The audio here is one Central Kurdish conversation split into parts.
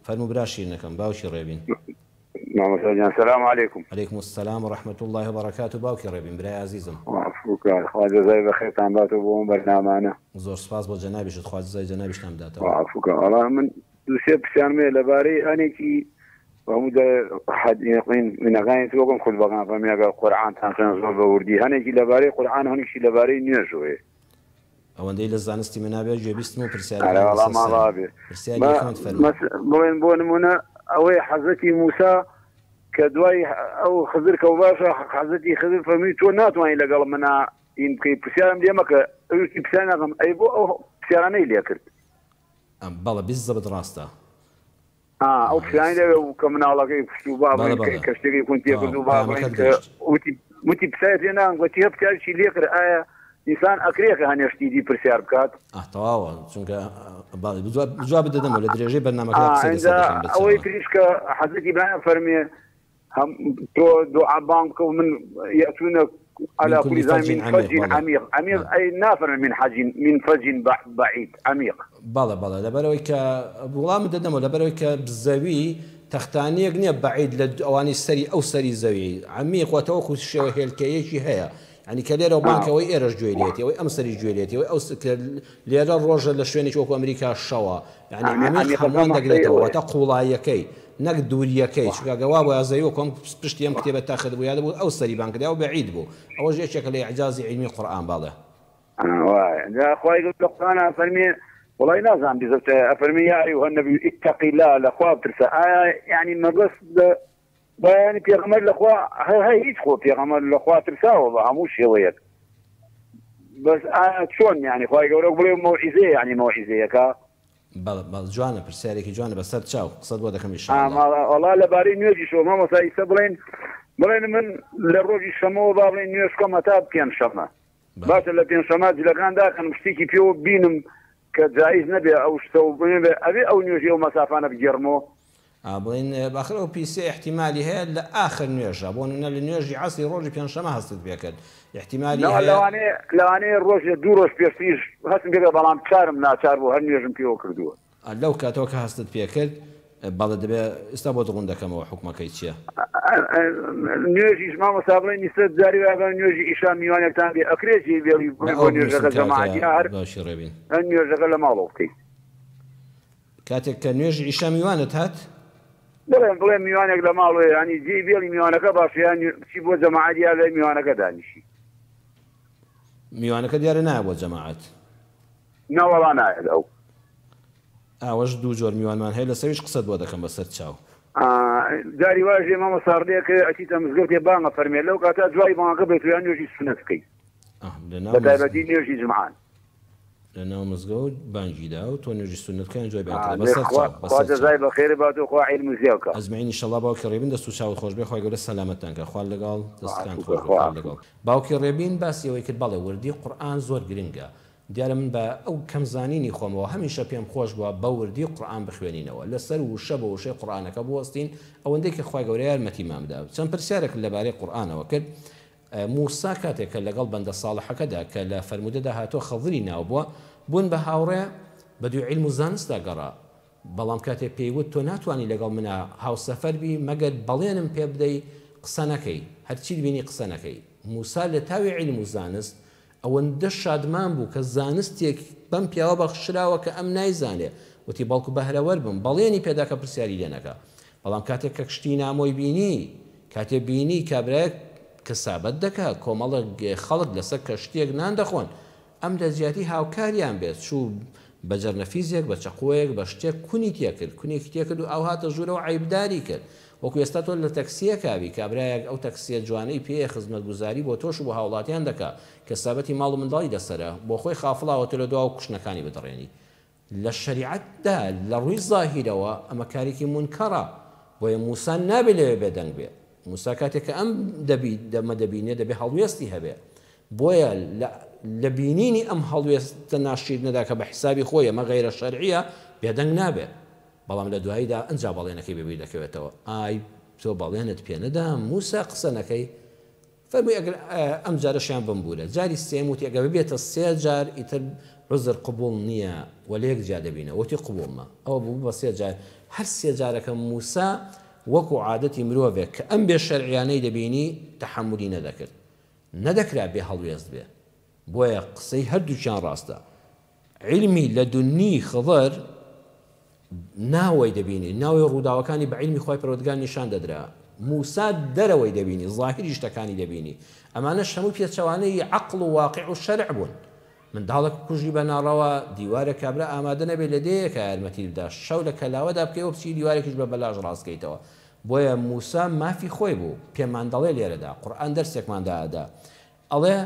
فرمو براشي نكم باوشي ريبين. نعم السلام عليكم. عليكم السلام ورحمة الله وبركاته. باوكي ريبين براي عزيزم. وعفوك خواجه زي بخير تنباتو بوم برنامجنا. زور سپاس بۆ جەنابیشت خواجە زای جەنابیش نام داتەوە. وعفوك والله من دوسي بسيان لباري أنا كي وهم حد يقين من أغاني توقم خذ بقى فمن القرآن تنقل زور بوردي هني كي لباري قرآن هني كي لباري نيجوه. ئەوەندەی لە زانستی منابێ گوێبیستم و پرسیارەکان والله ما رابي بون منا أوي حضرتي موسى كدواي أو خضر كوباشا حضرتي خضر فمي تو ناتواني لقال منا يمكن بسيارم ديمك أيوتي بسيارنا أيبو أو بسياراني اللي أكرت بەڵە بالضبط ڕاستە أو بسياراني وكمنا الله كيف شوبا كشتري كنت يقول بابا وتي بسيارتي أنا قلت يا بسيار شي ليقر آية إنسان أكريك هنيشتي دي برسيار بكات تەواوە چونکە جواب بدەدەمەوە لە درێژەی بەرنامەکە ئەوەی تریش کە حەزرەتی إبراهیم فەرمێ هم تو دعاء بانك ومن يأتون على كل زمان من فج عميق عميق أي نافر من فج بعيد عميق بەڵێ لەبەرەوەی کە وڵام دەدەمەوە لەبەرەوەی کە بزەوی تەختانیەک نییە بەعید لە ئەوانی سەری ئەو سەری زەوی عمیق وەتەوەکو شێوە هێلکەیەکی هەیە ینی کە لێرە بانکەوەی ئێرەش گوێلێتی ئەوەی ئەم سەری گوێلێتی ئەو لێرە ڕۆژە لە شوێنی وەکو ئەمریکا شەوە ینی عمیق هەمووان دەگرێتەوە وەتە قوڵایەکەی نەک دووریەکەی چکگەوا بۆ یازەوی کۆم پشتی ئەم کتێبە تاخت بوو یاد بوو ئەو سەری بانکدا و بەعید بوو ئەوە یەکێکە لە ئیعجازی علمی قورئان باڵێ خوای قورئان فەرمێ والله نازم بزبط أفرمي يا أيها النبي اتق الله لأخوة ترسى يعني ما قصد يعني بيغمر الأخوة هاي يدخل بيغمر الأخوة ترسى والله مش هوايك بس شلون يعني خوي يقولوا موعظة يعني موعظة كا بل جوانا برسالك جوانا بس صرت شاو قصد وده كم إن والله لباري نيجي شو ما مساي سبلين من للروج الشمو بابلين نيوش كم تاب كان شمع بس اللي بين شمع جلكان ده كان مشتكي فيه بينم كجائز نبي أو شتو أبي أو نيجي أو مسافة بجرمو بڵین باخرەوە پیسێ احتیمالی هەیە لە ئاخر نوێژە بۆ نە لە نوێژی عەسری ڕۆژی پێنجشەمە هەستت پێکرد احتیمالی لەوانەیە ڕۆژ دوو ڕۆژ پێشتیش هەستم پێ بەڵام چارم ناچار بوو هەر نوێژم پێوە کردووە لەو کاتەوە کە هەستت پێکرد بەڵێ دەبێ ئێستا بۆ دڵون دەکەمەوە حکومەکەی چییە نوێژیش مامۆستا بڵێ نیسە جاری وابە نوێژی ئیشان میوانێکتان بێ ئەکرێتی بێڵی بۆ نوێژەکە جەماعەتی هەر نوێژەکە لە ماڵەوە بکەیت کاتێک کە نوێژی ئیشا میوانت هات بڵێ میوانێک لە ماڵێ ینی جێی بێڵی میوانەکە باشیان چی بۆ جەماعەتی یا لە میوانەکە دانیشی میوانەکە دیارە نایە بۆ جەماعەت ناوەڵا نایە ئەو ئاوەش دوو جۆر میوانمان هەیە لەسەریش قسەت بۆ دەکەم بەسەر چاو جاری واژێ مامە ساڕدەیەکە ئەچیتە مزگەوتێ بانگە فەرمێ لەو کاتە دوای بانگەکە بێت یان نوێژی سونەت بکەیت بەتایبەتی نوێژی جمعان لەناو مزگەوت بانگیدا و تۆ نوێژی سونەتەکان جوای بێت خوا جەزای بەخێر بات و خوا عیلم و زیاوکە ئەزمعینی ئینشەڵڵا باوکی ڕێبین دەست و چاوت خۆش بێ خۆی گەورە سەلامەتتان کە خوا لەگەڵ دەستکان خۆش لەگەڵ باوکی ڕێبین باسی ئەوەی کرد بەڵێ وردی قورئان زۆر گرنگە دیارە من بە ئەو کەمزانینی خۆمەوە هەمیشە پێم خۆش بووە بە وردی قورئان بخوێنینەوە لەسەر وشە بە وشەی قورئانەکە بوەستین ئەوەندەی کە خوای گەورە یارمەتی مامدا چەند پرسیارێک لەبارەی قورئانەوە کرد موسا کاتێک کە لەگەڵ بەندە ساڵحەکەدا کە لە فەرمودەدا هاتۆ خەضری ناو بووە بوون بە هاوڕێ بە دوو عیلم و زانستدا گەڕا بەڵام کاتێک پێیوت تۆ ناتوانانی لەگەڵ منە هاوسەفەر بی مەگەر بەڵێنم پێ بدەی قسە نەکەی هەرچی بینی قسە نەکەی موسا لە تاوی عیلم و زانست ئەوەندە شادمان بوو کە زانستێک بەم پیاوە بەخشراوە کە ئەم نایزانێ وتی بەڵکو بەهرەوەر بم بەڵێنی پێدا کە پرسیاری لێ نەکە بەڵام کاتێک کە کشتی نامۆی بینی کاتێ بینی کابراەک کەسابەت دەکات کۆمەڵە خەڵک لەسەر کەشتێک نان دەخۆن ئەم دەزیاتی هاوکاریان بێت چوو بە جەرنەفیزێک بە چەقۆیەک بە شتێک کونی تێکرد کونێکی تێکرد و ئەو هاتە ژوورەوە عیبداری کرد وەکو ئێستا تۆ لە تەکسیە کاوی کابراایەک ئەو تەکسیە جوانەی پێ خزمەت گوزاری بۆ تۆش بۆ هاوڵاتیان دەکات کەسابەتی ماڵ و منداڵی دەسەرە بۆ خۆی خافڵاوەتە لە دواوە کوشنەکانی بدڕێنی لە شەریعەتدا لە ڕووی زاهیرەوە ئەمە کارێکی منکەڕە بۆیە موسا نابێت لەوێ بێدەنگ بێ موسا کاتێک کە ئەم دەمە دەبینێ دەبێ هەڵوێستی هەبێ بۆیە لە بینینی ئەم هەڵوێستە ناشیرنەدا کە بە حسابی خۆی ئەمە غەیرە شەرعیە بێدەنگ نابێت بەڵام لە دواییدا ئەنجا بەڵێنەکەی بەبیر دەکەوێتەوە ئای تۆ بەڵێنت پێ نەدام موسا قسە نەکەی فەرمووی ئەگەر ئەم جارەشیان بمبورە جاری سێم وتی ئەگە ببێتە سێ جار ئیتر عوزر قبول نییە وە لە یەک جا دەبینە وتی قبولمە ئەوە بوو بە سێ جار هەر سێ جارەکە موسا وەکو عادەتی مرۆڤێک کە ئەم بێ شەرعیانەی دەبینی تەحملی نەدەکرد نەدەکرا بێ هەڵوێست بێ بۆیە قسەی هەردووچیان ڕاستە علمی لەدونی خضر ناوەی دەبینی ناوی ڕووداوەکانی بە علمی خۆی پەروەردگار نیشان دەدرا موسا دەرەوەی دەبینی ظاهری شتەکانی دەبینی ئەمانەش هەموو پێچەوانەی عەقڵ و واقع و شەرع بوون منداڵێک کوژی بە ناڕەوە دیوارە کابرا ئامادە نەبێت لە دەیەکە یارمەتی بدا شەو لە کەلاوەدا بکەوە بچی دیوارێکیش بە بەلاژ ڕاستکەیتەوە بۆیە موسا مافی خۆی بوو پێمان دەڵێ لێرەدا قورئان دەرسێکمان دادا ئەڵێ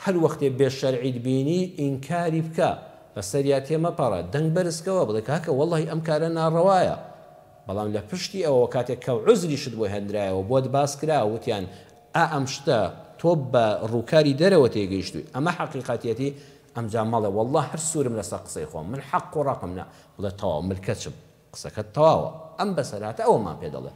هەر وەختێ بێ شەرعیت بینی ئینکاری بکە بەسەریا تێمەپەڕە دەنگ بەرزکەوە بڵێ کاکە وەڵڵی ئەم کارە ناڕەوایە بەڵام لە پشتی ئەوە کاتێک کە عوزریشت بۆ هەندرایەوە بۆت باس کرا وتیان ئەم شتە تۆ بە ڕووکاری دەرەوە تێگەیشتووی ئەمە حەقیقەتیەتی ئەمجا مەڵێ وەڵڵا هەر سوورم لەسەر قسەی خۆم من حەق و ڕقم نا بڵێ تەواو ملکەچم قسەکەت تەواوە ئەم بەسەراتە ئەوەمان پێ دەڵێ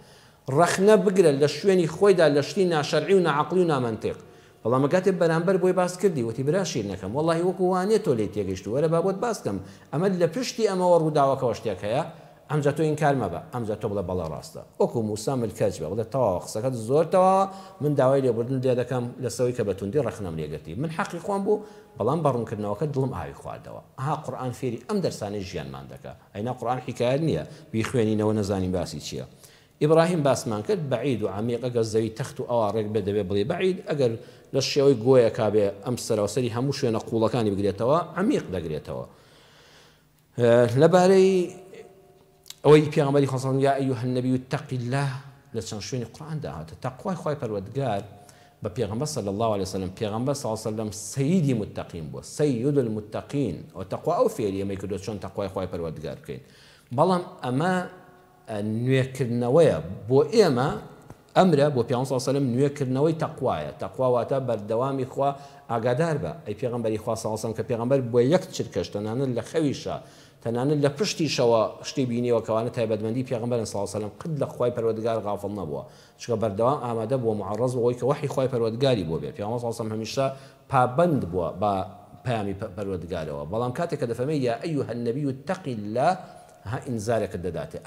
ڕەخنە بگرە لە شوێنی خۆیدا لە شتی ناشەرعی و ناعەقڵی و نامەنتیق بەڵام کاتێک بەرامبەر بۆی باس کردی وتی برا شیر نەکەم وەڵڵاهی وەکو وانێت تۆ لێ تێگەیشت وەرە با بۆت باس کەم ئەمە لە پشتی ئەمەوە ڕووداوەکەوە شتێک هەیە ئەمجا تۆ ئینکار مەبە ئەمجا تۆ بڵێ بەڵێ ڕاستە وەکو موسا ملکەچ بە بڵێ تەواوە قسەکەت زۆر تەواوە من داوای لێبوردن لێ دەکەم لەسەوەی کە بەتوندی ڕەخنەم لێگرتی من حەقی خۆم بوو بەڵام بەڕوونکردنەوەکە دڵم ئاوی خواردەوە ئاها قورئان فێری ئەم دەرسانەی ژیانمان دەکات ئەینا قورئان حیکایەت نییە بیخوێنینەوە نەزانین باسی چییە ئیبراهیم باسمان کرد بەعید و عەمیق ئەگەر زەوی تەخت و ئەوا ڕێک بێ دەبێ بڵێ بەعید ئەگەر لە شێوەی گۆیە کابێ ئەم سەرەوسەری هەموو شوێنە قوڵەکانی بگرێتەوە عەمیق دەگرێتەوە لەبارەی ئەوەی پێغەمبەری خوا یا ئەیوهە النەبی اتق الله لە چەند شوێنی قورئاندا هاتە تەقوای خوای پەروەردگار بە پێغەمبەر صلی الله عليه وسلم پێغەمبەر صلی الله عليه وسلم سەییدی متقین بووە سەیید المتقین و تەقوا ئەو فێری ئەمەی کردووە چۆن تەقوای خوای پەروەردگار بکەین بەڵام ئەمە نوێکردنەوەیە بۆ ئێمە ئەمرە بۆ پێغەمبەر صلی الله عليه وسلم نوێکردنەوەی تەقوایە تەقوا واتە بەردەوامی خوا ئاگادار بە ئەی پێغەمبەری خوا صلی الله عليه وسلم کە پێغەمبەر بۆ یەک چرکەش تەنانەت لە خەویشە تەنانەت لە پشتیشەوە شتی بینیەوە کەوانە تایبەتمەندی پێغەمبەرن صلی الله عليه وسلم قد لە خوای پەروەردگار غافڵ نەبووە چونکە بەردەوام ئامادە بووە معەڕەز بەوەی کە وحی خوای پەروەردگاری بۆ بێ پێغەمبەر صلی الله عليه وسلم هەمیشە پابەند بووە بە پەیامی پەروەردگارەوە بەڵام کاتێک کە دەفەرمێ یا ئەیوهە النەبی اتق الله ها ئینزارێکت دەداتێ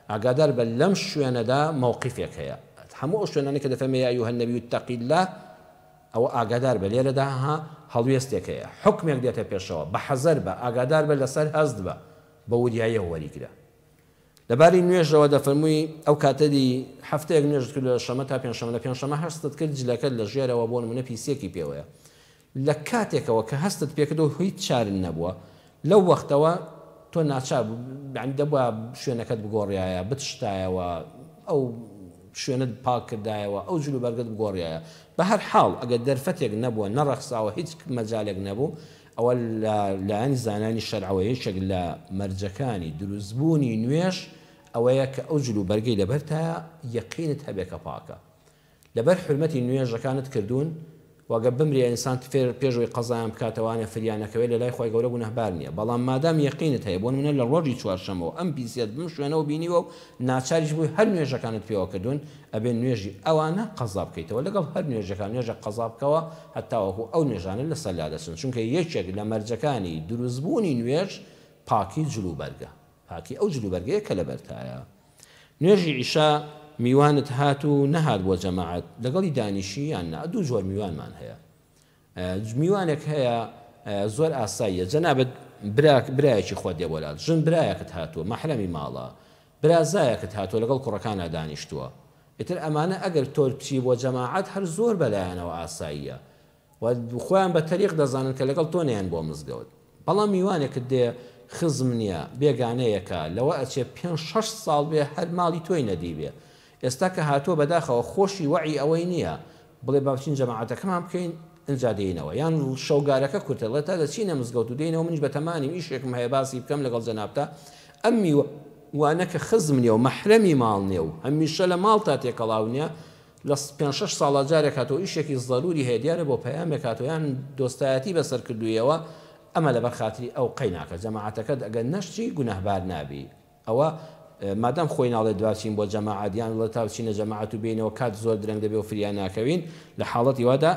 ئاگادار بە لەم شوێنەدا مووقیفێک هەیە هەموو ئەو شوێنانەی کە دەفەرمێ یا ئەیوهە النەبی اتق الله ئەوە ئاگادار بە لێرەدا ها هەڵوێستێک هەیە حکمێک دێتە پێشەوە بە حەزەر بە ئاگادار بە لەسەر هەست بە بە وریایە وەریگرە لەباری نوێژەوە دەفەرمووی ئەو کاتەدی هەفتەیەک نوێژ کرد لە شەمە تا پێنجشەمە لە پێنجشەمە هەستت کرد جلەکەت لە ژێرەوە بۆ نمونە پیسێکی پێوەیە لە کاتێکەوە کە هەستت پێکردەوە هیچ چارن نەبووە لەو وەختەوە تۆ ناچار دەبووە شوێنەکەت بگۆڕیایە بتشتایەوە ئەو شوێنت پاک کردایەوە ئەو جلو بەرگت بگۆڕیایە بە هەر حاڵ ئەگەر دەرفەتێک نەبووە نەڕەخساوە هیچ مەجالێک نەبوو ئەوە لایەنی زانانی شەرعەوە یەکێک لە مەرجەکانی دروستبوونی نوێژ ئەوەیە کە ئەو جلو بەرگەی لەبەرتایە یەقینت هەبێکە پاکە لەبەر حرمەتی نوێژەکانت کردوون واگە بمری ئینسان پێشەوەی قەزایان بکاتەوانە فریانەکەوێت لە لای خۆی گەورە گونەهبار نییە بەڵام مادام یەقینت هەیە بۆ نمونە لە ڕۆژی چوارشەمەوە ئەم پیسێت بم شوێنەوە بینیوە و ناچاریش بووی هەر نوێژەکانت پێوە کردوون ئەبێ نوێژی ئەوانە قەزا بکەیتەوە لەگەڵ هەر نوێژەکان نوێژە قەزا بکەوە هەتاوەکو ئەو نوێژانە لەسەر لا دەچن چونکە یەکێک لە مەرجەکانی دروستبوونی نوێژ پاکی جلوبەرگە پاکی ئەو جلوبەرگەیە کە لەبەرتایە نوێژی عیشا میوانت هات و نەهات بۆ جەماعەت لەگەڵی دانیشی یان نا دوو جۆر میوانمان هەیە میوانێک هەیە زۆر ئاساییە جەنابەت برایەکی خۆ دێ وەلات ژن برایەکت هاتووە مەحرەمی ماڵە برازایەکت هاتووە لەگەڵ کوڕەکانە دانیشتووە ئیتر ئەمانە ئەگەر تۆ بچی بۆ جەماعەت هەر زۆر بەلایەنەوە ئاساییە و خۆیان بە تەریق دەزانن کە لەگەڵ تۆ نەیان بۆ مزگەوت بەڵام میوانێکت دێ خزم نییە بێگانەیەکە لەوە ئەچێ 5-6 ساڵ بێ هەر ماڵی تۆی نەدی بێ ئێستا کە هاتووە بەداخەوە خۆشی وەعی ئەوەی نییە بڵێ باچین جەماعەتەکەمان بکەین ئەجا دێنەوە یان شەوگارەکە کورتەڵێت تا دەچینە مزگەوت و دێنەوە منیش بە تەمانی ئیشێکم هەیە باسی بکەم لەگەڵ جەنابتە ئەم میوانە کە خزم نییە و مەحرەمی ماڵ نییە و هەمیشە لە ماڵ تا تێکەڵاو نییە لە 5-6 ساڵە جارێک هاتەوە ئیشێکی زەروری هەیە دیارە بۆ پەیامێک هاتووە یان دۆستایەتی بەسەر کردوویەوە ئەمە لەبەر خاتری ئەو قەیناکە جەماعەتەکەت ئەگەر نەشتی گونەهبار نابی ئەوە مادام خۆی ناڵێ دوچین بۆ جەماعەتیان وڵە تاچینە جەماعەت و بینەوە کات زۆر درەنگ دەبێ و فریان ناکەوین لە حاڵەتی وادا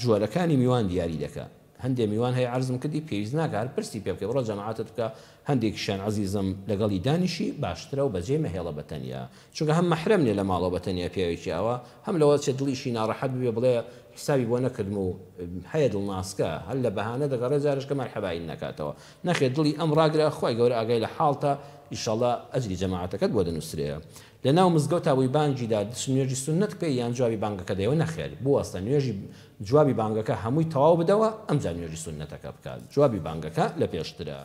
جۆرەکانی میوان دیاری دەکات هەندێک میوان هەیە عرضم کردی پێویست ناکات پرسی پێ بکە بڕۆ جەماعەتت بکە هەندێکیشیان عەزیزم لەگەڵی دانیشی باشترە و بەجێ مەهێڵە بەتەنیا چونکە هەم مەحرەم نیە لە ماڵەوە بەتەنیا پیاوێکی ئەوە هەم لەوە چێ دڵیشی ناڕەحەت ببێ بڵێ حسابی بۆ نەکردم و هەیە دڵناسکە هەر لە بەهانە دەگەڕێ جارشکە مەرحەبایی نەکاتەوە نەخێت دڵی ئەم ڕاگرە خۆی گەورە ئاگای لە حاڵتە ئیشەڵڵا ئەجری جەماعەتەکەت بۆ دەنووسرەیە لە ناو مزگەوت تاوی بانگیدا نوێژی سنت پێ یان جوابی بانگەکە دەیەوە نەخێر بوەستە نوێژی جوابی بانگەکە هەمووی تەواو بدەوە ئەمجا نوێژی سنتەکە بکات جوابی بانگەکە لە پێشترە